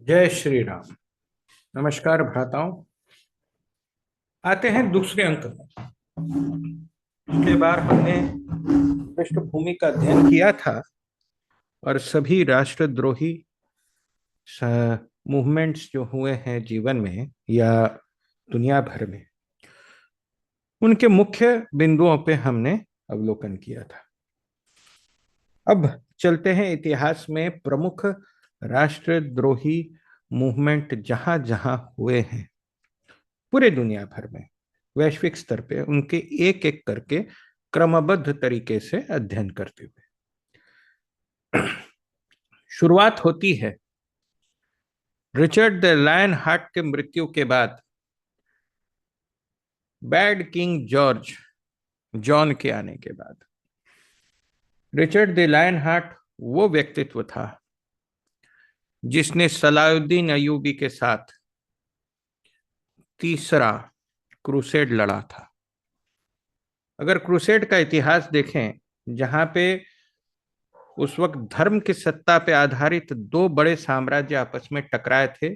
जय श्री राम। नमस्कार भ्राताओं। आते हैं दूसरे अंक में। पिछले बार हमने पृष्ठभूमि का अध्ययन किया था और सभी राष्ट्रद्रोही मूवमेंट्स जो हुए हैं जीवन में या दुनिया भर में, उनके मुख्य बिंदुओं पे हमने अवलोकन किया था। अब चलते हैं इतिहास में प्रमुख राष्ट्रद्रोही मूवमेंट जहां जहां हुए हैं पूरे दुनिया भर में, वैश्विक स्तर पे उनके एक एक करके क्रमबद्ध तरीके से अध्ययन करते हुए शुरुआत होती है रिचर्ड द लायन हार्ट के मृत्यु के बाद। बैड किंग जॉर्ज जॉन के आने के बाद रिचर्ड द लायन हार्ट वो व्यक्तित्व था जिसने सलाउद्दीन अयूबी के साथ तीसरा क्रूसेड लड़ा था। अगर क्रूसेड का इतिहास देखें, जहां पे उस वक्त धर्म की सत्ता पे आधारित दो बड़े साम्राज्य आपस में टकराए थे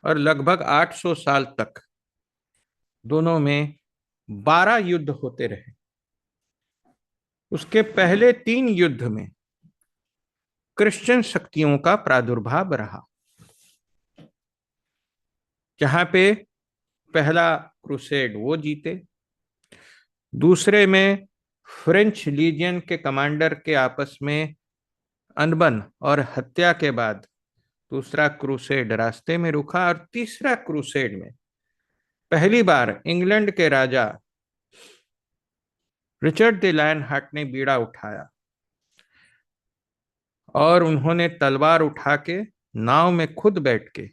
और लगभग 800 साल तक दोनों में 12 युद्ध होते रहे। उसके पहले 3 युद्ध में क्रिश्चियन शक्तियों का प्रादुर्भाव रहा, जहां पे पहला क्रूसेड वो जीते, दूसरे में फ्रेंच लीजियन के कमांडर के आपस में अनबन और हत्या के बाद दूसरा क्रूसेड रास्ते में रुका और तीसरा क्रूसेड में पहली बार इंग्लैंड के राजा रिचर्ड द लायन हार्ट ने बीड़ा उठाया और उन्होंने तलवार उठा के नाव में खुद बैठ के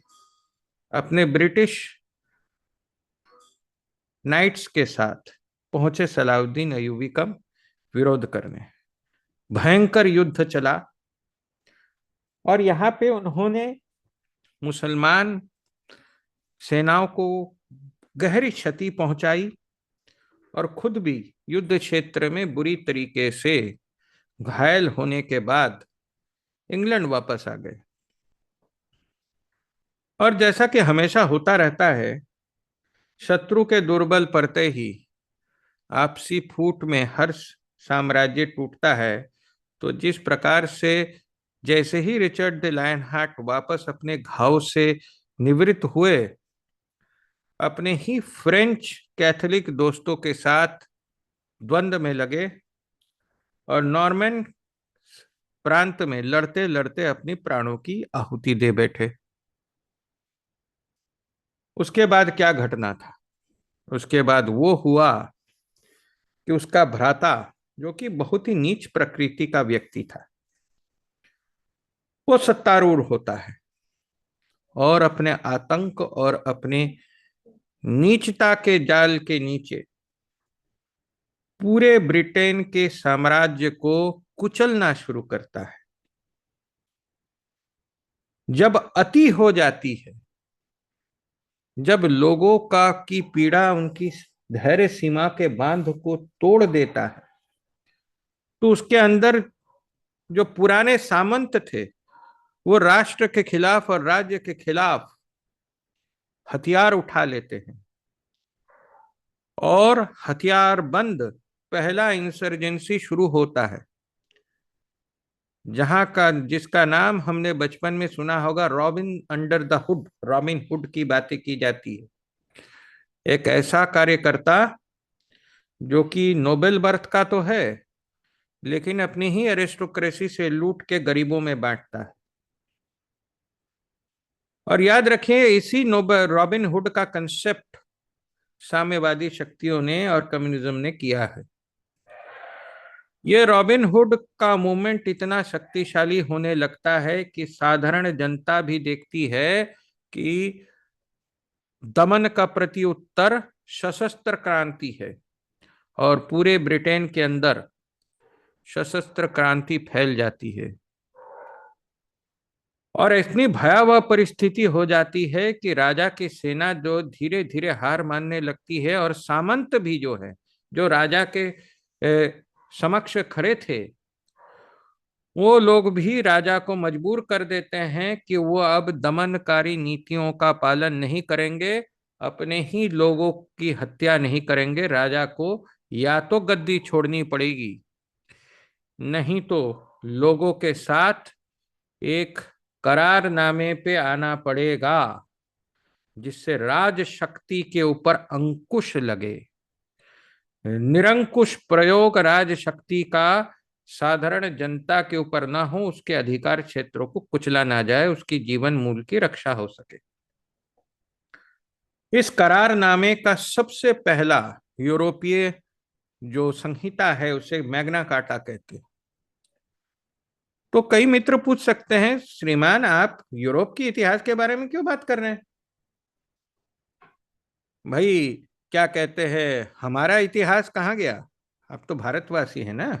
अपने ब्रिटिश नाइट्स के साथ पहुंचे सलाउद्दीन अयूबी का विरोध करने। भयंकर युद्ध चला और यहाँ पे उन्होंने मुसलमान सेनाओं को गहरी क्षति पहुंचाई और खुद भी युद्ध क्षेत्र में बुरी तरीके से घायल होने के बाद इंग्लैंड वापस आ गए। और जैसा कि हमेशा होता रहता है, शत्रु के दुर्बल पड़ते ही आपसी फूट में हर साम्राज्य टूटता है। तो जिस प्रकार से जैसे ही रिचर्ड द लायन हार्ट वापस अपने घाव से निवृत्त हुए, अपने ही फ्रेंच कैथोलिक दोस्तों के साथ द्वंद्व में लगे और नॉर्मन प्रांत में लड़ते लड़ते अपनी प्राणों की आहुति दे बैठे। उसके बाद क्या घटना था? उसके बाद वो हुआ कि उसका भ्राता, जो कि बहुत ही नीच प्रकृति का व्यक्ति था, वो सत्तारूढ़ होता है और अपने आतंक और अपने नीचता के जाल के नीचे पूरे ब्रिटेन के साम्राज्य को कुचलना शुरू करता है। जब अति हो जाती है, जब लोगों का की पीड़ा उनकी धैर्य सीमा के बांध को तोड़ देता है, तो उसके अंदर जो पुराने सामंत थे वो राष्ट्र के खिलाफ और राज्य के खिलाफ हथियार उठा लेते हैं और हथियार बंद पहला इंसर्जेंसी शुरू होता है, जहां का जिसका नाम हमने बचपन में सुना होगा, robin under the hood, robin hood की बातें की जाती है। एक ऐसा कार्यकर्ता जो कि नोबेल बर्थ का तो है, लेकिन अपनी ही एरिस्टोक्रेसी से लूट के गरीबों में बांटता है। और याद रखिए, इसी नोबेल रॉबिन हुड का कंसेप्ट साम्यवादी शक्तियों ने और कम्युनिज्म ने किया है। ये रॉबिन हुड का मूवमेंट इतना शक्तिशाली होने लगता है कि साधारण जनता भी देखती है कि दमन का प्रत्युत्तर सशस्त्र क्रांति है और पूरे ब्रिटेन के अंदर सशस्त्र क्रांति फैल जाती है। और इतनी भयावह परिस्थिति हो जाती है कि राजा की सेना जो धीरे धीरे हार मानने लगती है और सामंत भी जो है, जो राजा के समक्ष खड़े थे, वो लोग भी राजा को मजबूर कर देते हैं कि वो अब दमनकारी नीतियों का पालन नहीं करेंगे, अपने ही लोगों की हत्या नहीं करेंगे। राजा को या तो गद्दी छोड़नी पड़ेगी, नहीं तो लोगों के साथ एक करारनामे पे आना पड़ेगा जिससे राज शक्ति के ऊपर अंकुश लगे। निरंकुश प्रयोग राज शक्ति का साधारण जनता के ऊपर ना हो, उसके अधिकार क्षेत्रों को कुचला ना जाए, उसकी जीवन मूल्य की रक्षा हो सके। इस करारनामे का सबसे पहला यूरोपीय जो संहिता है उसे मैग्ना कार्टा कहते हैं। तो कई मित्र पूछ सकते हैं, श्रीमान आप यूरोप के इतिहास के बारे में क्यों बात कर रहे हैं? भाई क्या कहते हैं, हमारा इतिहास कहाँ गया? आप तो भारतवासी है ना,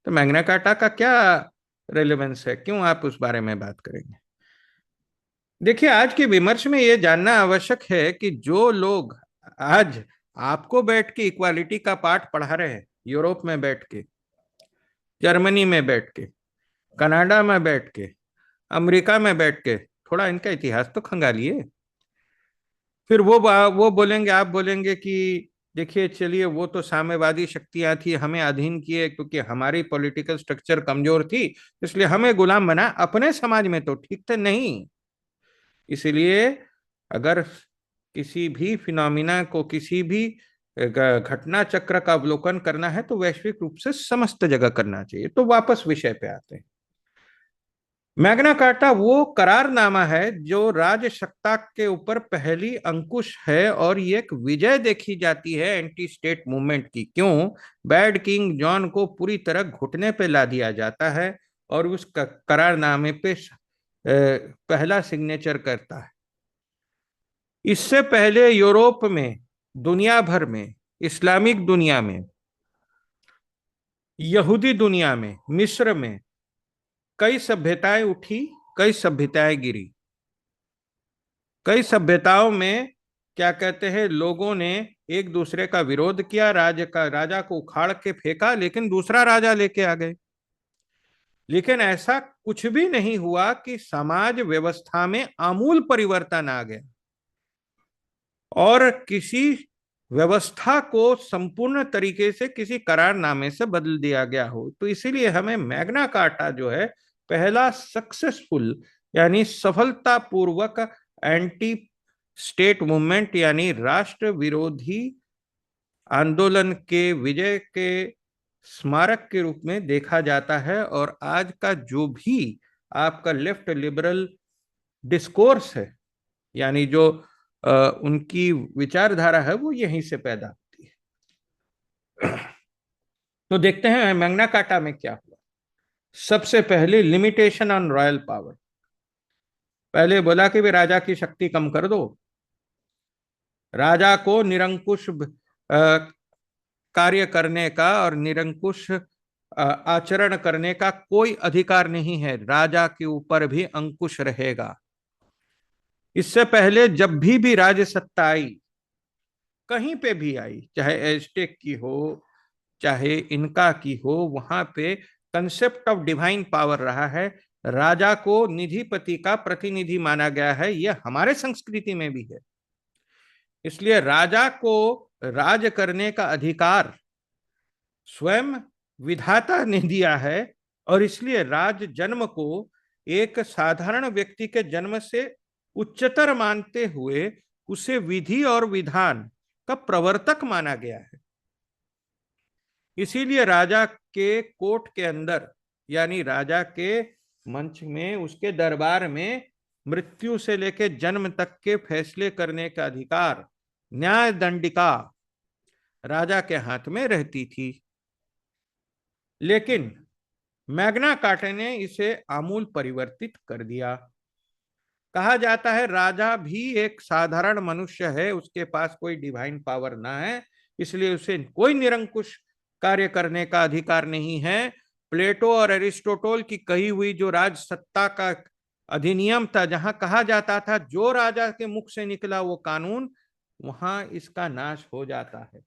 तो मैग्ना कार्टा का क्या रेलेवेंस है, क्यों आप उस बारे में बात करेंगे? देखिए, आज के विमर्श में यह जानना आवश्यक है कि जो लोग आज आपको बैठ के इक्वालिटी का पाठ पढ़ा रहे हैं, यूरोप में बैठ के, जर्मनी में बैठ के, कनाडा में बैठ के, अमेरिका में बैठ के, थोड़ा इनका इतिहास तो खंगालिए। फिर वो बोलेंगे, आप बोलेंगे कि देखिए चलिए वो तो साम्यवादी शक्तियां थी, हमें अधीन किए क्योंकि हमारी पॉलिटिकल स्ट्रक्चर कमजोर थी, इसलिए हमें गुलाम बना। अपने समाज में तो ठीक थे नहीं। इसलिए अगर किसी भी फिनोमिना को, किसी भी घटना चक्र का अवलोकन करना है तो वैश्विक रूप से समस्त जगह करना चाहिए। तो वापस विषय पे आते हैं। मैग्ना कार्टा वो करारनामा है जो राजसत्ता के ऊपर पहली अंकुश है, और ये एक विजय देखी जाती है एंटी स्टेट मूवमेंट की। क्यों? बैड किंग जॉन को पूरी तरह घुटने पे ला दिया जाता है और उस करारनामे पे पहला सिग्नेचर करता है। इससे पहले यूरोप में, दुनिया भर में, इस्लामिक दुनिया में, यहूदी दुनिया में, मिस्र में कई सभ्यताएं उठी, कई सभ्यताएं गिरी। कई सभ्यताओं में क्या कहते हैं, लोगों ने एक दूसरे का विरोध किया, राजा को उखाड़ के फेंका, लेकिन दूसरा राजा लेके आ गए। लेकिन ऐसा कुछ भी नहीं हुआ कि समाज व्यवस्था में आमूल परिवर्तन आ गया और किसी व्यवस्था को संपूर्ण तरीके से किसी करारनामे से बदल दिया गया हो। तो इसीलिए हमें मैग्ना कार्टा जो है पहला सक्सेसफुल, यानी सफलतापूर्वक एंटी स्टेट मूवमेंट, यानी राष्ट्र विरोधी आंदोलन के विजय के स्मारक के रूप में देखा जाता है। और आज का जो भी आपका लेफ्ट लिबरल डिस्कोर्स है, यानी जो उनकी विचारधारा है, वो यहीं से पैदा होती है। तो देखते हैं मैग्ना कार्टा में क्या हुआ। सबसे पहले लिमिटेशन ऑन रॉयल पावर। पहले बोला कि भी राजा की शक्ति कम कर दो, राजा को निरंकुश कार्य करने का और निरंकुश आचरण करने का कोई अधिकार नहीं है, राजा के ऊपर भी अंकुश रहेगा। इससे पहले जब भी राज्य सत्ता आई, कहीं पे भी आई, चाहे एजटेक की हो, चाहे इनका की हो, वहां पे कंसेप्ट ऑफ डिवाइन पावर रहा है। राजा को निधिपति का प्रतिनिधि माना गया है, यह हमारे संस्कृति में भी है। इसलिए राजा को राज करने का अधिकार स्वयं विधाता ने दिया है, और इसलिए राज जन्म को एक साधारण व्यक्ति के जन्म से उच्चतर मानते हुए उसे विधि और विधान का प्रवर्तक माना गया है। इसीलिए राजा के कोर्ट के अंदर, यानी राजा के मंच में, उसके दरबार में मृत्यु से लेकर जन्म तक के फैसले करने का अधिकार, न्याय दंडिका राजा के हाथ में रहती थी। लेकिन मैग्ना कार्टा ने इसे आमूल परिवर्तित कर दिया। कहा जाता है राजा भी एक साधारण मनुष्य है, उसके पास कोई डिवाइन पावर ना है, इसलिए उसे कोई निरंकुश कार्य करने का अधिकार नहीं है। प्लेटो और एरिस्टोटल की कही हुई जो राज सत्ता का अधिनियम था, जहां कहा जाता था जो राजा के मुख से निकला वो कानून, वहां इसका नाश हो जाता है।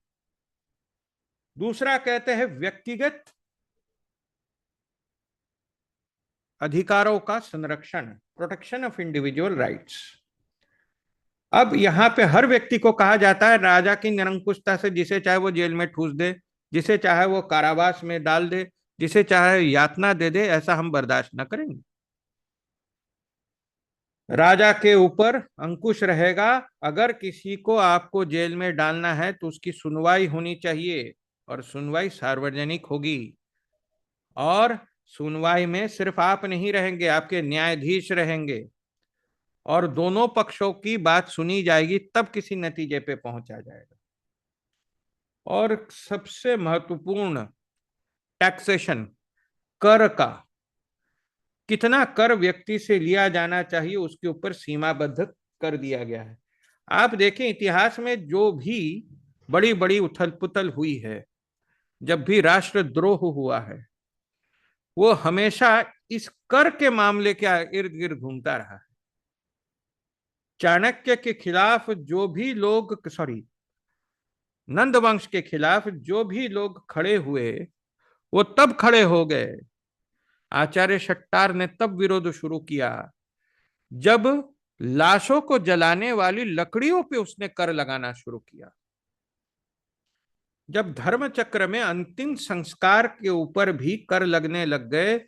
दूसरा कहते हैं व्यक्तिगत अधिकारों का संरक्षण, प्रोटेक्शन ऑफ इंडिविजुअल राइट्स। अब यहां पे हर व्यक्ति को कहा जाता है राजा की निरंकुशता से जिसे चाहे वो जेल में ठूस दे, जिसे चाहे वो कारावास में डाल दे, जिसे चाहे यातना दे दे, ऐसा हम बर्दाश्त न करेंगे। राजा के ऊपर अंकुश रहेगा। अगर किसी को आपको जेल में डालना है तो उसकी सुनवाई होनी चाहिए, और सुनवाई सार्वजनिक होगी। और सुनवाई में सिर्फ आप नहीं रहेंगे, आपके न्यायाधीश रहेंगे, और दोनों पक्षों की बात सुनी जाएगी, तब किसी नतीजे पे पहुंचा जाएगा। और सबसे महत्वपूर्ण, टैक्सेशन, कर का, कितना कर व्यक्ति से लिया जाना चाहिए उसके ऊपर सीमाबद्ध कर दिया गया है। आप देखें इतिहास में जो भी बड़ी बड़ी उथल पुथल हुई है, जब भी राष्ट्रद्रोह हुआ है, वो हमेशा इस कर के मामले के इर्द गिर्द घूमता रहा है। चाणक्य के खिलाफ जो भी लोग, सॉरी, नंद वंश के खिलाफ जो भी लोग खड़े हुए, वो तब खड़े हो गए, आचार्य शट्टार ने तब विरोध शुरू किया जब लाशों को जलाने वाली लकड़ियों पे उसने कर लगाना शुरू किया। जब धर्म चक्र में अंतिम संस्कार के ऊपर भी कर लगने लग गए,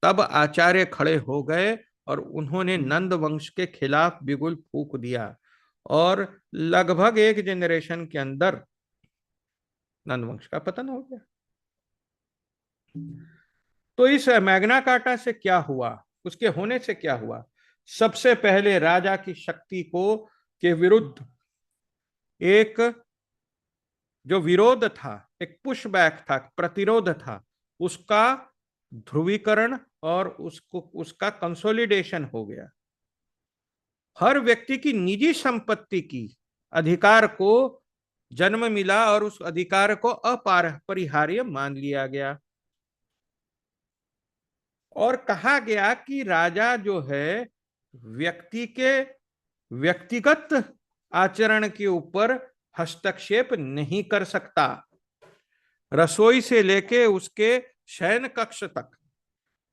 तब आचार्य खड़े हो गए और उन्होंने नंद वंश के खिलाफ बिगुल फूंक दिया, और लगभग एक जनरेशन के अंदर नंद वंश का पतन हो गया। तो इस मैग्ना कार्टा से क्या हुआ, उसके होने से क्या हुआ? सबसे पहले राजा की शक्ति को के विरुद्ध एक जो विरोध था, एक पुशबैक था, प्रतिरोध था, उसका ध्रुवीकरण और उसका कंसोलिडेशन हो गया। हर व्यक्ति की निजी संपत्ति की अधिकार को जन्म मिला और उस अधिकार को अपरिहार्य मान लिया गया, और कहा गया कि राजा जो है व्यक्ति के व्यक्तिगत आचरण के ऊपर हस्तक्षेप नहीं कर सकता। रसोई से लेके उसके शयन कक्ष तक,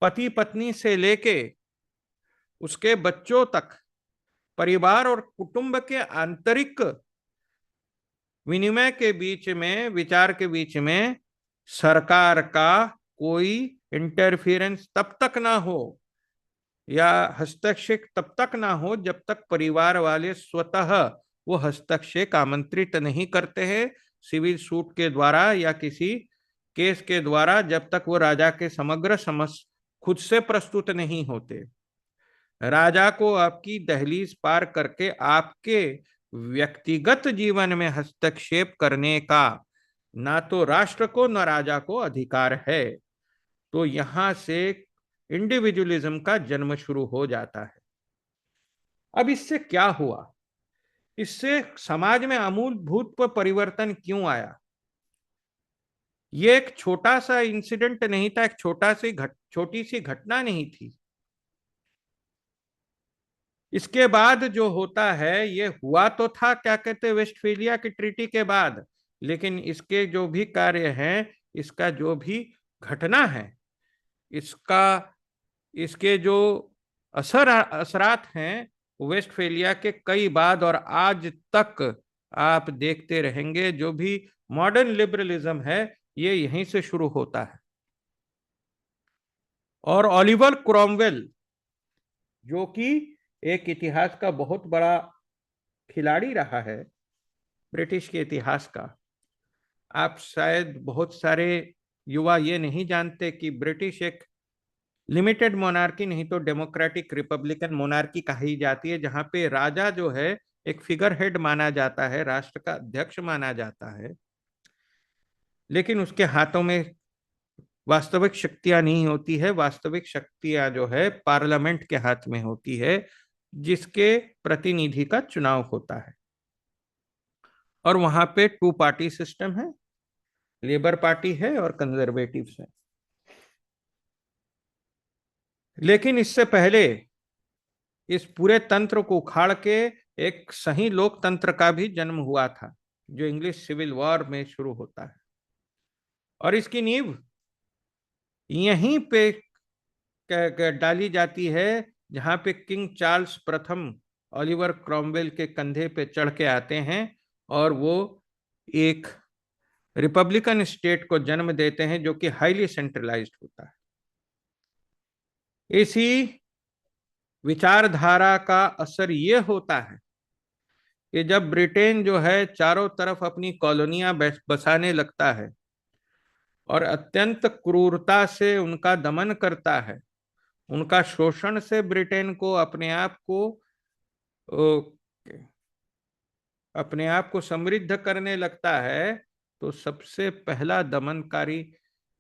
पति पत्नी से लेके उसके बच्चों तक, परिवार और कुटुंब के आंतरिक विनिमय के बीच में, विचार के बीच में सरकार का कोई इंटरफियरेंस तब तक ना हो, या हस्तक्षेप तब तक ना हो जब तक परिवार वाले स्वतः वो हस्तक्षेप आमंत्रित नहीं करते हैं, सिविल सूट के द्वारा या किसी केस के द्वारा, जब तक वो राजा के समग्र समस्या खुद से प्रस्तुत नहीं होते। राजा को आपकी दहलीज पार करके आपके व्यक्तिगत जीवन में हस्तक्षेप करने का ना तो राष्ट्र को न राजा को अधिकार है। तो यहां से इंडिविजुअलिज्म का जन्म शुरू हो जाता है। अब इससे क्या हुआ, इससे समाज में आमूलभूत परिवर्तन क्यों आया? ये एक छोटा सा इंसिडेंट नहीं था, एक छोटी सी घटना नहीं थी। इसके बाद जो होता है, ये हुआ तो था, क्या कहते हैं, वेस्टफेलिया की ट्रीटी के बाद, लेकिन इसके जो भी कार्य हैं, इसका जो भी घटना है, इसका इसके जो असरात हैं, वेस्टफेलिया के कई बाद और आज तक आप देखते रहेंगे। जो भी मॉडर्न लिबरलिज्म है, ये यहीं से शुरू होता है। और ओलिवर क्रोमवेल, जो कि एक इतिहास का बहुत बड़ा खिलाड़ी रहा है, ब्रिटिश के इतिहास का, आप शायद बहुत सारे युवा ये नहीं जानते कि ब्रिटिश एक लिमिटेड मोनार्की नहीं तो डेमोक्रेटिक रिपब्लिकन मोनार्की कही जाती है, जहां पे राजा जो है एक फिगर हेड माना जाता है, राष्ट्र का अध्यक्ष माना जाता है, लेकिन उसके हाथों में वास्तविक शक्तियां नहीं होती है। वास्तविक शक्तियां जो है पार्लियामेंट के हाथ में होती है, जिसके प्रतिनिधि का चुनाव होता है। और वहां पे टू पार्टी सिस्टम है, लेबर पार्टी है और कंजर्वेटिव्स है। लेकिन इससे पहले इस पूरे तंत्र को उखाड़ के एक सही लोकतंत्र का भी जन्म हुआ था, जो इंग्लिश सिविल वॉर में शुरू होता है। और इसकी नींव यहीं पे डाली जाती है, जहां पे किंग चार्ल्स प्रथम ओलिवर क्रॉमवेल के कंधे पे चढ़ के आते हैं और वो एक रिपब्लिकन स्टेट को जन्म देते हैं जो कि हाईली सेंट्रलाइज्ड होता है। इसी विचारधारा का असर ये होता है कि जब ब्रिटेन जो है चारों तरफ अपनी कॉलोनियां बसाने लगता है और अत्यंत क्रूरता से उनका दमन करता है, उनका शोषण से ब्रिटेन को अपने आप को समृद्ध करने लगता है, तो सबसे पहला दमनकारी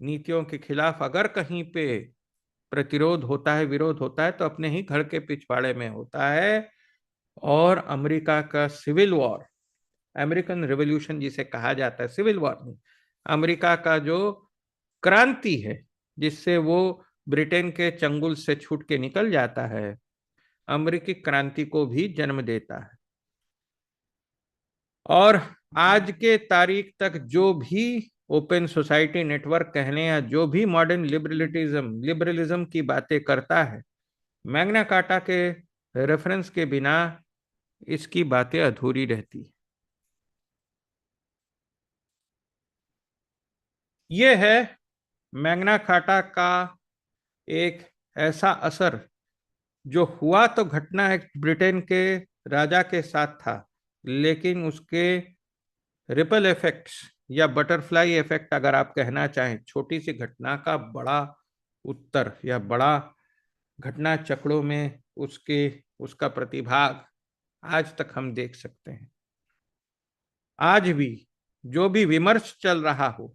नीतियों के खिलाफ अगर कहीं पे प्रतिरोध होता है, विरोध होता है, तो अपने ही घर के पिछवाड़े में होता है। और अमेरिका का सिविल वॉर, अमेरिकन रिवॉल्यूशन जिसे कहा जाता है, सिविल वॉर नहीं, अमेरिका का जो क्रांति है जिससे वो ब्रिटेन के चंगुल से छूट के निकल जाता है, अमेरिकी क्रांति को भी जन्म देता है। और आज के तारीख तक जो भी ओपन सोसाइटी नेटवर्क कहने या जो भी मॉडर्न लिबरलिज्म की बातें करता है, मैग्ना कार्टा के रेफरेंस के बिना इसकी बातें अधूरी रहती है। ये है मैग्ना कार्टा का एक ऐसा असर जो हुआ तो घटना एक ब्रिटेन के राजा के साथ था, लेकिन उसके रिपल इफेक्ट्स या बटरफ्लाई इफेक्ट अगर आप कहना चाहें, छोटी सी घटना का बड़ा उत्तर या बड़ा घटना चक्रों में उसका प्रतिभाग आज तक हम देख सकते हैं। आज भी जो भी विमर्श चल रहा हो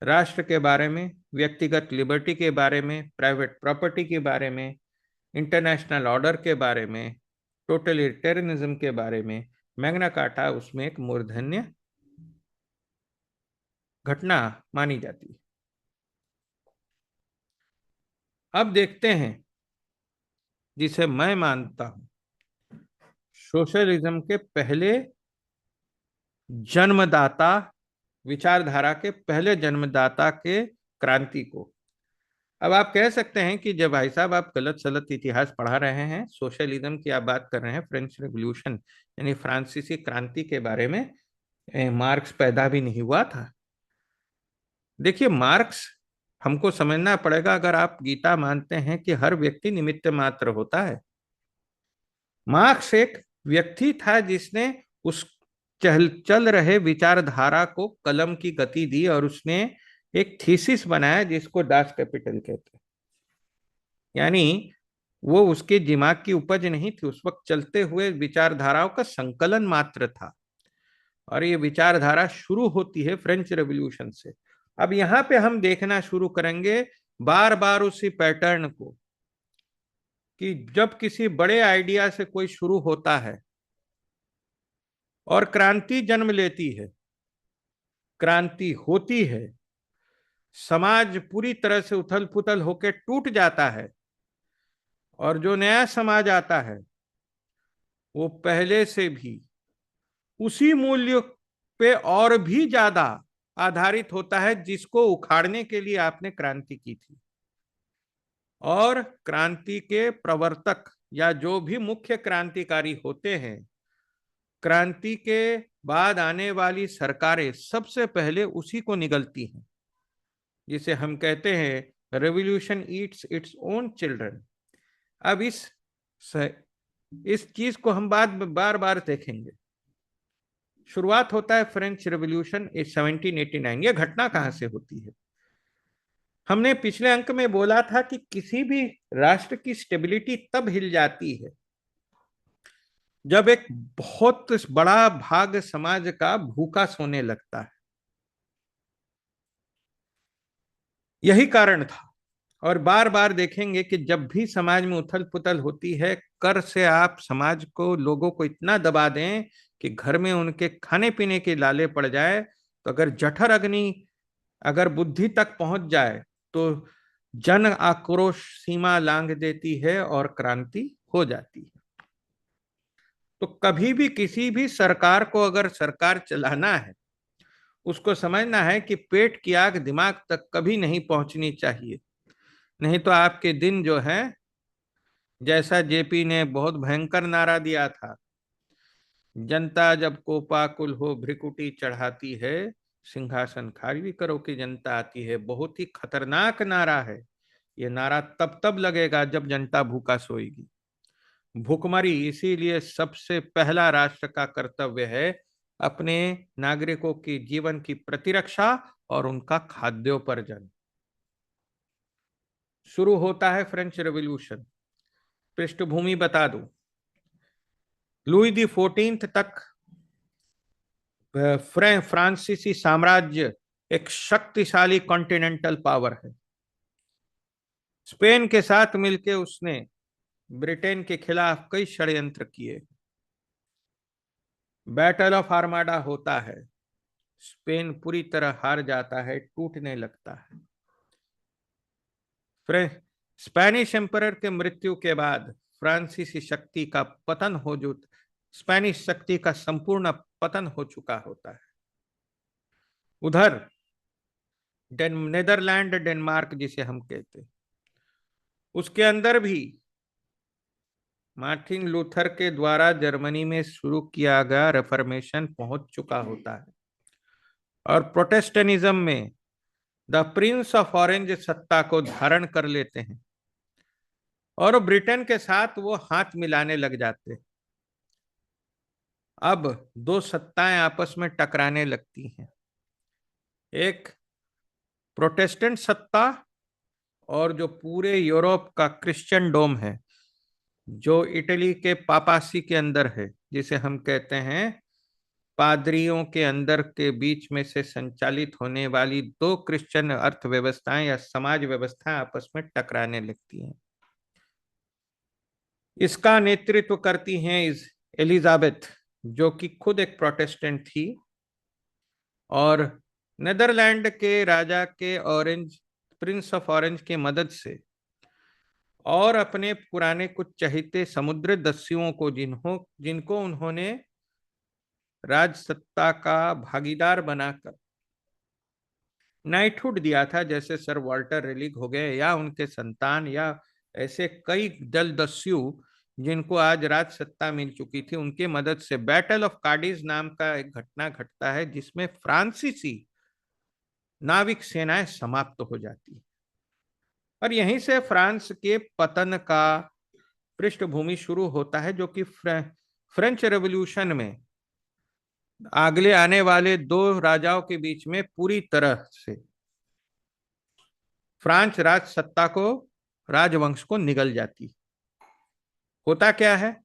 राष्ट्र के बारे में, व्यक्तिगत लिबर्टी के बारे में, प्राइवेट प्रॉपर्टी के बारे में, इंटरनेशनल ऑर्डर के बारे में, टोटलिटेरियनिज्म के बारे में, मैग्ना कार्टा उसमें एक मूर्धन्य घटना मानी जाती है। अब देखते हैं जिसे मैं मानता हूं सोशलिज्म के पहले जन्मदाता, विचारधारा के पहले जन्मदाता के क्रांति को। अब आप कह सकते हैं कि जब भाई साहब आप गलत सलत इतिहास पढ़ा रहे हैं, सोशलिज्म की आप बात कर रहे हैं, फ्रेंच रेवोल्यूशन यानी फ्रांसीसी क्रांति के बारे में मार्क्स पैदा भी नहीं हुआ था। देखिए, मार्क्स हमको समझना पड़ेगा, अगर आप गीता मानते हैं कि हर व्यक्ति निमित्त मात्र होता है, मार्क्स एक व्यक्ति था जिसने उस चल रहे विचारधारा को कलम की गति दी और उसने एक थीसिस बनाया जिसको डास कैपिटल कहते हैं। यानी वो उसके दिमाग की उपज नहीं थी, उस वक्त चलते हुए विचारधाराओं का संकलन मात्र था। और ये विचारधारा शुरू होती है फ्रेंच रेवोल्यूशन से। अब यहाँ पे हम देखना शुरू करेंगे बार बार उसी पैटर्न को कि जब किसी बड़े आइडिया से कोई शुरू होता है और क्रांति जन्म लेती है, क्रांति होती है, समाज पूरी तरह से उथल पुथल होकर टूट जाता है और जो नया समाज आता है वो पहले से भी उसी मूल्य पे और भी ज्यादा आधारित होता है जिसको उखाड़ने के लिए आपने क्रांति की थी। और क्रांति के प्रवर्तक या जो भी मुख्य क्रांतिकारी होते हैं, क्रांति के बाद आने वाली सरकारें सबसे पहले उसी को निगलती हैं, जिसे हम कहते हैं revolution Yeats its own children. अब इस चीज को हम बार बार देखेंगे। शुरुआत होता है फ्रेंच रेवोल्यूशन 1789। यह घटना कहां से होती है? हमने पिछले अंक में बोला था कि किसी भी राष्ट्र की स्टेबिलिटी तब हिल जाती है जब एक बहुत बड़ा भाग समाज का भूखा सोने लगता है। यही कारण था। और बार बार देखेंगे कि जब भी समाज में उथल पुथल होती है, कर से आप समाज को, लोगों को इतना दबा दें कि घर में उनके खाने पीने के लाले पड़ जाए, तो अगर जठर अग्नि अगर बुद्धि तक पहुंच जाए तो जन आक्रोश सीमा लांघ देती है और क्रांति हो जाती है। तो कभी भी किसी भी सरकार को अगर सरकार चलाना है, उसको समझना है कि पेट की आग दिमाग तक कभी नहीं पहुंचनी चाहिए। नहीं तो आपके दिन जो है, जैसा जेपी ने बहुत भयंकर नारा दिया था, जनता जब कोपाकुल हो भ्रिकुटी चढ़ाती है, सिंहासन खाली करो कि जनता आती है, बहुत ही खतरनाक नारा है। ये नारा तब तब लगेगा जब जनता भूखा सोएगी। भूखमरी इसीलिए सबसे पहला राष्ट्र का कर्तव्य है अपने नागरिकों की जीवन की प्रतिरक्षा और उनका खाद्योपार्जन। शुरू होता है फ्रेंच रेवोल्यूशन। पृष्ठभूमि बता दूं, लुई दी 14 तक फ्रांसीसी साम्राज्य एक शक्तिशाली कॉन्टिनेंटल पावर है। स्पेन के साथ मिलकर उसने ब्रिटेन के खिलाफ कई षड्यंत्र किए। बैटल ऑफ आर्माडा होता है, स्पेन पूरी तरह हार जाता है, टूटने लगता है। स्पेनिश एम्परर के मृत्यु के बाद फ्रांसीसी शक्ति का पतन हो जो स्पेनिश शक्ति का संपूर्ण पतन हो चुका होता है। उधर नेदरलैंड डेनमार्क जिसे हम कहते हैं, उसके अंदर भी मार्टिन लूथर के द्वारा जर्मनी में शुरू किया गया रेफॉर्मेशन पहुंच चुका होता है और प्रोटेस्टेंटिज्म में द प्रिंस ऑफ ऑरेंज सत्ता को धारण कर लेते हैं और ब्रिटेन के साथ वो हाथ मिलाने लग जाते हैं। अब दो सत्ताएं आपस में टकराने लगती हैं, एक प्रोटेस्टेंट सत्ता और जो पूरे यूरोप का क्रिश्चियन डोम है, जो इटली के पापासी के अंदर है, जिसे हम कहते हैं पादरियों के अंदर के बीच में से संचालित होने वाली दो क्रिश्चियन अर्थव्यवस्थाएं या समाज व्यवस्थाएं आपस में टकराने लगती हैं। इसका नेतृत्व करती हैं एलिजाबेथ, जो कि खुद एक प्रोटेस्टेंट थी और नेदरलैंड के राजा के ऑरेंज प्रिंस ऑफ ऑरेंज की मदद से और अपने पुराने कुछ चहेते समुद्र दस्युओं को जिनको उन्होंने राजसत्ता का भागीदार बनाकर नाइटहुड दिया था, जैसे सर वॉल्टर रेलिग हो गए या उनके संतान या ऐसे कई दलदस्यु जिनको आज राजसत्ता मिल चुकी थी, उनके मदद से बैटल ऑफ कार्डिज नाम का एक घटना घटता है जिसमें फ्रांसीसी नाविक सेनाएं समाप्त हो जाती है। और यहीं से फ्रांस के पतन का पृष्ठभूमि शुरू होता है, जो कि फ्रेंच रेवोल्यूशन में अगले आने वाले दो राजाओं के बीच में पूरी तरह से फ्रांस राजसत्ता को राजवंश को निगल जाती। होता क्या है,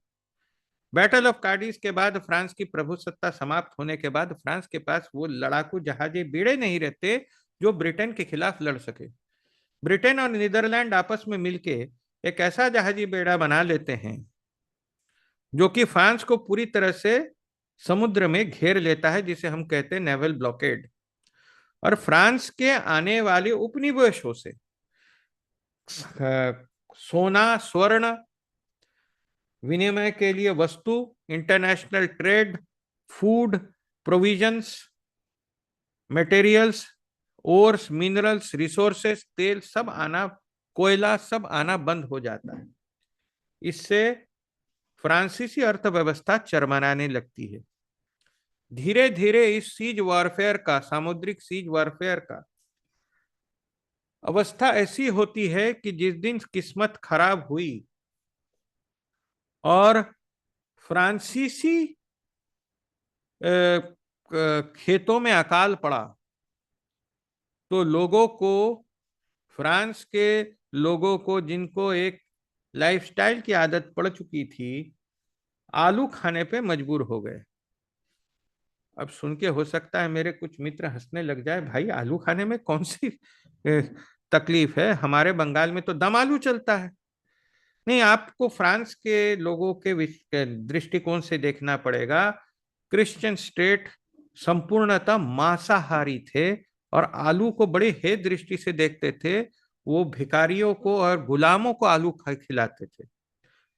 बैटल ऑफ कार्डिस के बाद फ्रांस की प्रभुसत्ता समाप्त होने के बाद फ्रांस के पास वो लड़ाकू जहाजे बेड़े नहीं रहते जो ब्रिटेन के खिलाफ लड़ सके। ब्रिटेन और नीदरलैंड आपस में मिलके एक ऐसा जहाजी बेड़ा बना लेते हैं जो कि फ्रांस को पूरी तरह से समुद्र में घेर लेता है, जिसे हम कहते हैं नेवल ब्लॉकेड। और फ्रांस के आने वाले उपनिवेशों से सोना स्वर्ण विनिमय के लिए वस्तु, international trade, food provisions, materials, ores, minerals, resources, तेल सब आना, कोयला सब आना बंद हो जाता है। इससे फ्रांसीसी अर्थव्यवस्था चरमराने लगती है। धीरे धीरे इस सीज वॉरफेयर का, सामुद्रिक सीज वॉरफेयर का अवस्था ऐसी होती है कि जिस दिन किस्मत खराब हुई और फ्रांसीसी खेतों में अकाल पड़ा, तो लोगों को, फ्रांस के लोगों को जिनको एक लाइफस्टाइल की आदत पड़ चुकी थी, आलू खाने पे मजबूर हो गए। अब सुन के हो सकता है मेरे कुछ मित्र हंसने लग जाए, भाई आलू खाने में कौन सी तकलीफ है, हमारे बंगाल में तो दम आलू चलता है। नहीं, आपको फ्रांस के लोगों के दृष्टिकोण से देखना पड़ेगा। क्रिश्चियन स्टेट संपूर्णतः मांसाहारी थे और आलू को बड़े हे दृष्टि से देखते थे। वो भिखारियों को और गुलामों को आलू खिलाते थे,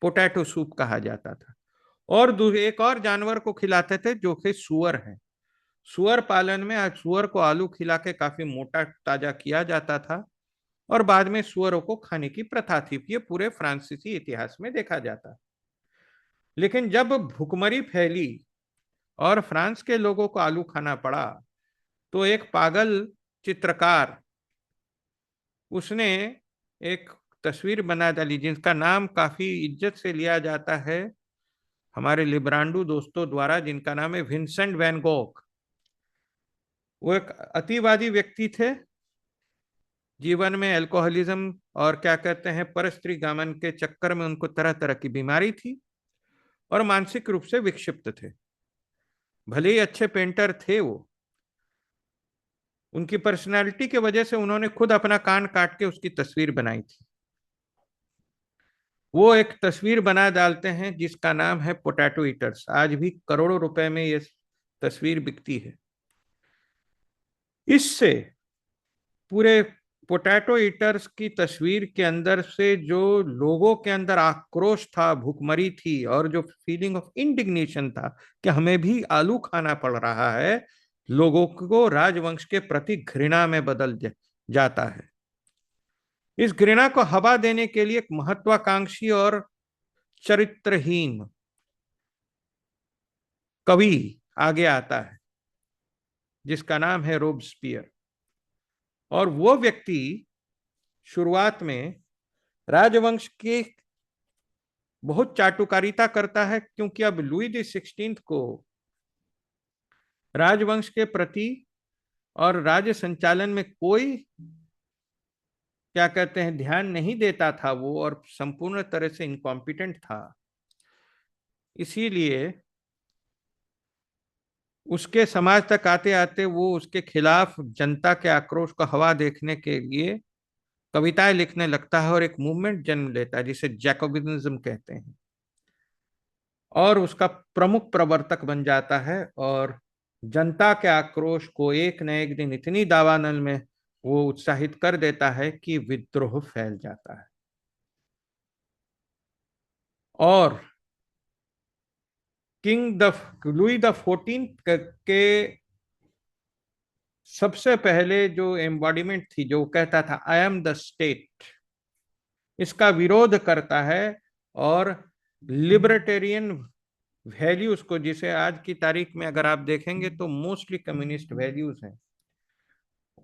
पोटैटो सूप कहा जाता था। और एक और जानवर को खिलाते थे जो कि सुअर है। सुअर पालन में आज सुअर को आलू खिला के काफी मोटा ताजा किया जाता था और बाद में सुअरों को खाने की प्रथा थी। ये पूरे फ्रांसीसी इतिहास में देखा जाता है। लेकिन जब भुखमरी फैली और फ्रांस के लोगों को आलू खाना पड़ा, तो एक पागल चित्रकार, उसने एक तस्वीर बना डाली जिसका नाम काफी इज्जत से लिया जाता है हमारे लिब्रांडू दोस्तों द्वारा, जिनका नाम है विंसेंट वैन गोग। वो एक अतिवादी व्यक्ति थे। जीवन में अल्कोहलिज्म और क्या कहते हैं परस्त्री गामन के चक्कर में उनको तरह तरह की बीमारी थी और मानसिक रूप से विक्षिप्त थे। भले ही अच्छे पेंटर थे वो, उनकी पर्सनालिटी की वजह से उन्होंने खुद अपना कान काट के उसकी तस्वीर बनाई थी। वो एक तस्वीर बना डालते हैं जिसका नाम है पोटैटो ईटर्स। आज भी करोड़ों रुपए में ये तस्वीर बिकती है। इससे पूरे पोटैटो ईटर्स की तस्वीर के अंदर से जो लोगों के अंदर आक्रोश था, भूखमरी थी और जो फीलिंग ऑफ इंडिग्नेशन था कि हमें भी आलू खाना पड़ रहा है, लोगों को राजवंश के प्रति घृणा में बदल जाता है। इस घृणा को हवा देने के लिए एक महत्वाकांक्षी और चरित्रहीन कवि आगे आता है जिसका नाम है रोबस्पियर। और वो व्यक्ति शुरुआत में राजवंश की बहुत चाटुकारिता करता है, क्योंकि अब लुई द 16 को राजवंश के प्रति और राज्य संचालन में कोई क्या कहते हैं ध्यान नहीं देता था वो, और संपूर्ण तरह से इनकॉम्पिटेंट था। इसीलिए उसके समाज तक आते आते वो उसके खिलाफ जनता के आक्रोश को हवा देखने के लिए कविताएं लिखने लगता है और एक मूवमेंट जन्म लेता है जिसे जैकोबिनिज्म कहते हैं, और उसका प्रमुख प्रवर्तक बन जाता है। और जनता के आक्रोश को एक न एक दिन इतनी दावानल में वो उत्साहित कर देता है कि विद्रोह फैल जाता है। और किंग द लुई द 14 के सबसे पहले जो एम्बॉडीमेंट थी, जो कहता था आई एम द स्टेट, इसका विरोध करता है। और लिबर्टेरियन वैल्यूज को, जिसे आज की तारीख में अगर आप देखेंगे तो मोस्टली कम्युनिस्ट वैल्यूज हैं,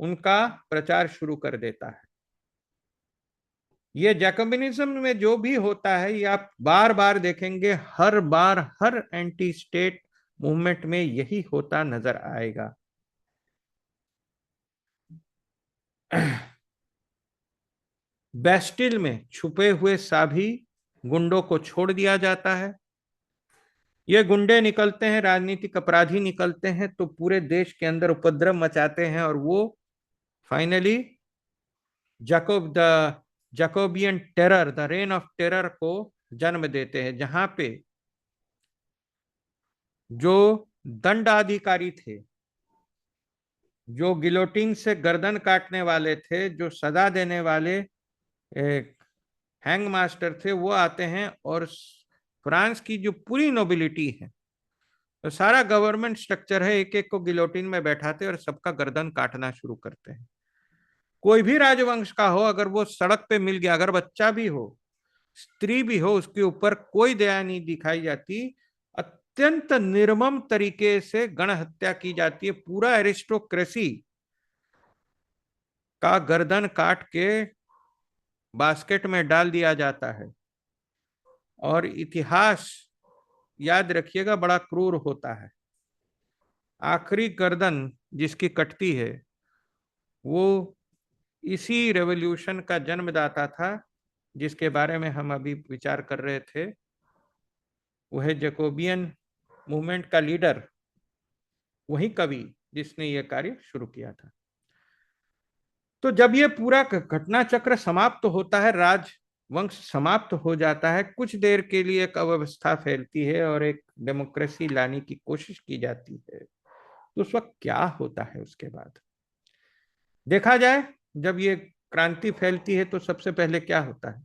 उनका प्रचार शुरू कर देता है। ये जैकोबिनिज्म में जो भी होता है ये आप बार बार देखेंगे, हर बार हर एंटी स्टेट मूवमेंट में यही होता नजर आएगा। बेस्टिल में छुपे हुए सभी गुंडों को छोड़ दिया जाता है। ये गुंडे निकलते हैं, राजनीतिक अपराधी निकलते हैं तो पूरे देश के अंदर उपद्रव मचाते हैं, और वो finally Jacobin terror, the reign of terror को जन्म देते हैं, जहां पे जो दंडाधिकारी थे, जो गिलोटिन से गर्दन काटने वाले थे, जो सजा देने वाले हैंग मास्टर थे, वो आते हैं और फ्रांस की जो पूरी नोबिलिटी है, तो सारा गवर्नमेंट स्ट्रक्चर है, एक एक को गिलोटिन में बैठाते और सबका गर्दन काटना शुरू करते हैं। कोई भी राजवंश का हो, अगर वो सड़क पे मिल गया, अगर बच्चा भी हो, स्त्री भी हो, उसके ऊपर कोई दया नहीं दिखाई जाती। अत्यंत निर्मम तरीके से गण हत्या की जाती है। पूरा एरिस्टोक्रेसी का गर्दन काट के बास्केट में डाल दिया जाता है। और इतिहास याद रखिएगा बड़ा क्रूर होता है। आखिरी गर्दन जिसकी कटती है वो इसी रेवोल्यूशन का जन्मदाता था जिसके बारे में हम अभी विचार कर रहे थे। वह जैकोबियन मूवमेंट का लीडर, वही कवि जिसने यह कार्य शुरू किया था। तो जब यह पूरा घटना चक्र समाप्त होता है, राजवंश समाप्त हो जाता है, कुछ देर के लिए एक अव्यवस्था फैलती है और एक डेमोक्रेसी लाने की कोशिश की जाती है। तो उस वक्त क्या होता है उसके बाद देखा जाए। जब ये क्रांति फैलती है तो सबसे पहले क्या होता है?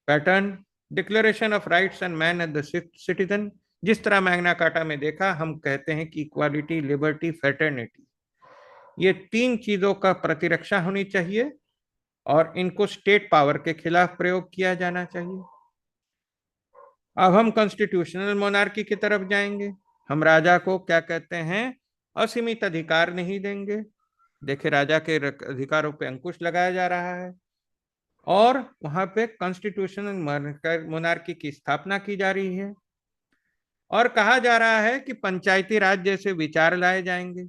Pattern, declaration of rights and man and the citizen. जिस तरह मैग्ना कार्टा में देखा, हम कहते हैं कि इक्वालिटी, लिबर्टी, फ्रेटर्निटी, ये तीन चीजों का प्रतिरक्षा होनी चाहिए। और इनको स्टेट पावर के खिलाफ प्रयोग किया जाना चाहिए। अब हम कॉन्स्टिट्यूशनल मोनार्की की तरफ जाएंगे। हम राजा को क्या कहते हैं, असीमित अधिकार नहीं देंगे। देखिए, राजा के अधिकारों पे अंकुश लगाया जा रहा है और वहां पे कॉन्स्टिट्यूशनल मोनार्की की स्थापना की जा रही है और कहा जा रहा है कि पंचायती राज जैसे विचार लाए जाएंगे।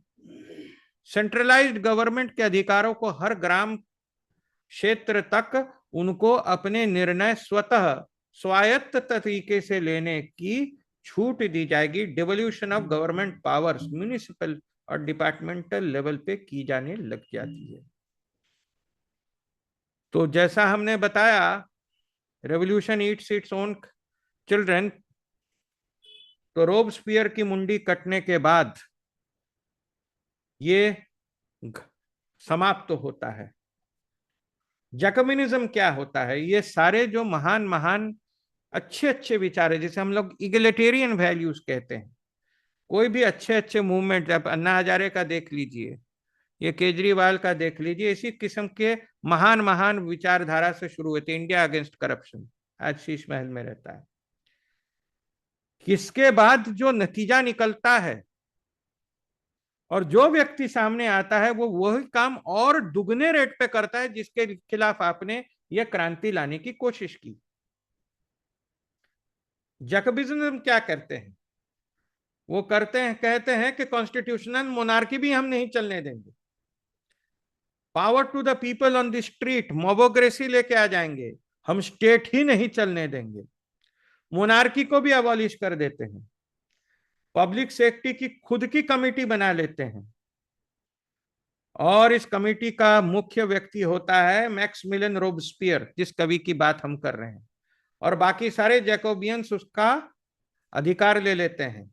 सेंट्रलाइज्ड गवर्नमेंट के अधिकारों को हर ग्राम क्षेत्र तक उनको अपने निर्णय स्वतः स्वायत्त तरीके से लेने की छूट दी जाएगी। Devolution of government powers municipal और डिपार्टमेंटल लेवल पे की जाने लग जाती है। तो जैसा हमने बताया, revolution Yeats its own children, तो रोबस्पियर की मुंडी कटने के बाद ये समाप्त तो होता है। जैकोबिनिज्म क्या होता है? ये सारे जो महान महान अच्छे अच्छे विचार है, जिसे हम लोग इगलिटेरियन वैल्यूज कहते हैं, कोई भी अच्छे अच्छे मूवमेंट, आप अन्ना हजारे का देख लीजिए, ये केजरीवाल का देख लीजिए, इसी किस्म के महान महान विचारधारा से शुरू हुए थे। इंडिया अगेंस्ट करप्शन आज शीश महल में रहता है। किसके बाद जो नतीजा निकलता है और जो व्यक्ति सामने आता है वो वही काम और दुगने रेट पे करता है जिसके खिलाफ आपने यह क्रांति लाने की कोशिश की। जैकोबिज्म क्या करते हैं? वो करते हैं, कहते हैं कि कॉन्स्टिट्यूशनल मोनार्की भी हम नहीं चलने देंगे, power to the people on the street, mobocracy लेके आ जाएंगे, हम स्टेट ही नहीं चलने देंगे, मोनार्की को भी अबॉलिश कर देते हैं, पब्लिक सेफ्टी की खुद की कमेटी बना लेते हैं और इस कमेटी का मुख्य व्यक्ति होता है मैक्सिमिलियन रोबस्पियर, जिस कवि की बात हम कर रहे हैं, और बाकी सारे जैकोबियंस उसका अधिकार ले लेते हैं।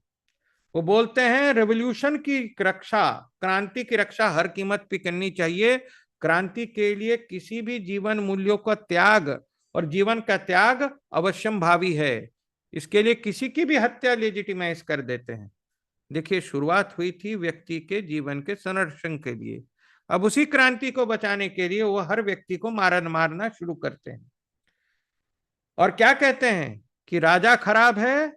वो बोलते हैं रेवोल्यूशन की रक्षा, क्रांति की रक्षा हर कीमत पे करनी चाहिए। क्रांति के लिए किसी भी जीवन मूल्यों का त्याग और जीवन का त्याग अवश्यम भावी है। इसके लिए किसी की भी हत्या लेजिटिमाइज कर देते हैं। देखिए, शुरुआत हुई थी व्यक्ति के जीवन के संरक्षण के लिए, अब उसी क्रांति को बचाने के लिए वो हर व्यक्ति को मारना शुरू करते हैं और क्या कहते हैं कि राजा खराब है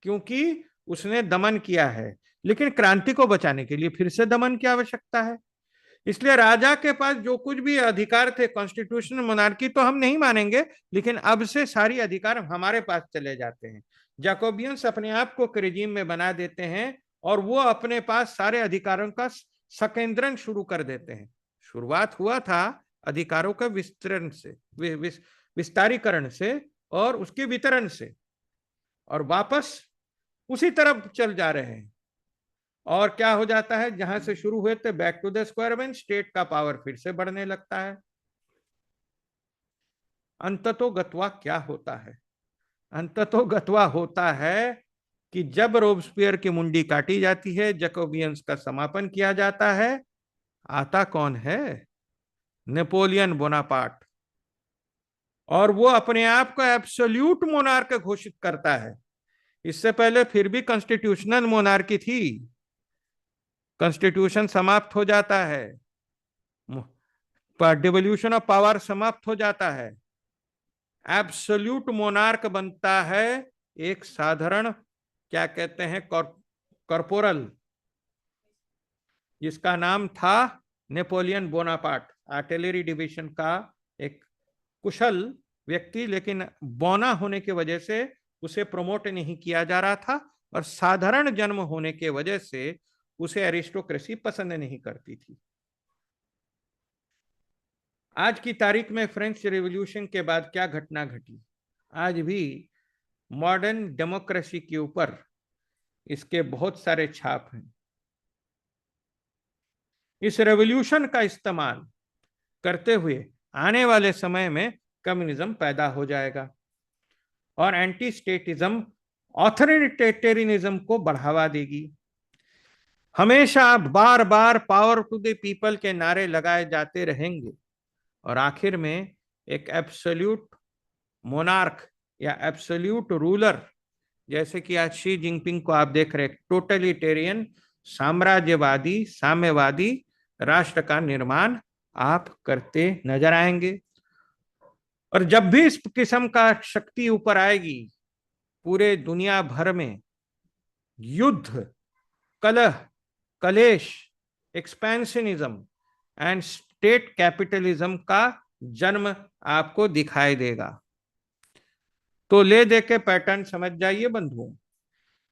क्योंकि उसने दमन किया है, लेकिन क्रांति को बचाने के लिए फिर से दमन की आवश्यकता है। इसलिए राजा के पास जो कुछ भी अधिकार थे, कॉन्स्टिट्यूशनल मोनार्की तो हम नहीं मानेंगे, लेकिन अब से सारी अधिकार हमारे पास चले जाते हैं। जैकोबियंस अपने आप को रिजीम में बना देते हैं और वो अपने पास सारे अधिकारों का संकेंद्रण शुरू कर देते हैं। शुरुआत हुआ था अधिकारों का विस्तरण से, विस्तारीकरण से और उसके वितरण से, और वापस उसी तरफ चल जा रहे हैं। और क्या हो जाता है, जहां से शुरू हुए थे back to the square one, state का पावर फिर से बढ़ने लगता है। अंततो गत्वा क्या होता है? अंततो गत्वा होता है कि जब रोबस्पियर की मुंडी काटी जाती है, जैकोबियंस का समापन किया जाता है, आता कौन है? नेपोलियन बोनापार्ट, और वो अपने आप को एब्सोल्यूट मोनार्क घोषित करता है। इससे पहले फिर भी कॉन्स्टिट्यूशनल मोनार्की थी, कॉन्स्टिट्यूशन समाप्त हो जाता है, डिवोल्यूशन ऑफ पावर समाप्त हो जाता है, एब्सोल्यूट मोनार्क बनता है एक साधारण, क्या कहते हैं, कॉर्पोरल, जिसका नाम था नेपोलियन बोनापार्ट, आर्टिलरी डिवीजन का एक कुशल व्यक्ति, लेकिन बौना होने की वजह से उसे प्रमोट नहीं किया जा रहा था और साधारण जन्म होने के वजह से उसे एरिस्टोक्रेसी पसंद नहीं करती थी। आज की तारीख में फ्रेंच रिवॉल्यूशन के बाद क्या घटना घटी? आज भी मॉडर्न डेमोक्रेसी के ऊपर इसके बहुत सारे छाप हैं। इस रेवोल्यूशन का इस्तेमाल करते हुए आने वाले समय में कम्युनिज्म पैदा हो जाएगा और एंटी स्टेटिज्म ऑथोरिटेरियनिज्म को बढ़ावा देगी। हमेशा बार बार पावर टू द पीपल के नारे लगाए जाते रहेंगे और आखिर में एक एब्सोल्यूट मोनार्क या एब्सोल्यूट रूलर, जैसे कि आज शी जिनपिंग को आप देख रहे, टोटलिटेरियन, साम्राज्यवादी, साम्यवादी राष्ट्र का निर्माण आप करते नजर आएंगे। और जब भी इस किस्म का शक्ति ऊपर आएगी, पूरे दुनिया भर में युद्ध, कलह, कलेश, एक्सपेंशनिज्म एंड स्टेट कैपिटलिज्म का जन्म आपको दिखाई देगा। तो ले दे के पैटर्न समझ जाइए बंधुओं,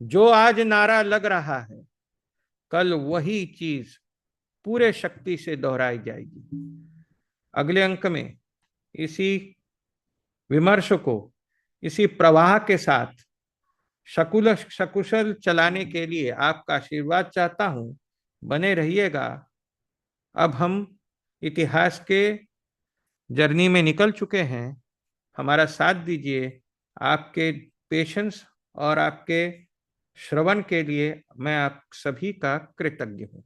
जो आज नारा लग रहा है, कल वही चीज पूरे शक्ति से दोहराई जाएगी। अगले अंक में इसी विमर्श को, इसी प्रवाह के साथ सकुशल चलाने के लिए आपका आशीर्वाद चाहता हूं। बने रहिएगा। अब हम इतिहास के जर्नी में निकल चुके हैं। हमारा साथ दीजिए। आपके पेशेंस और आपके श्रवण के लिए मैं आप सभी का कृतज्ञ हूं।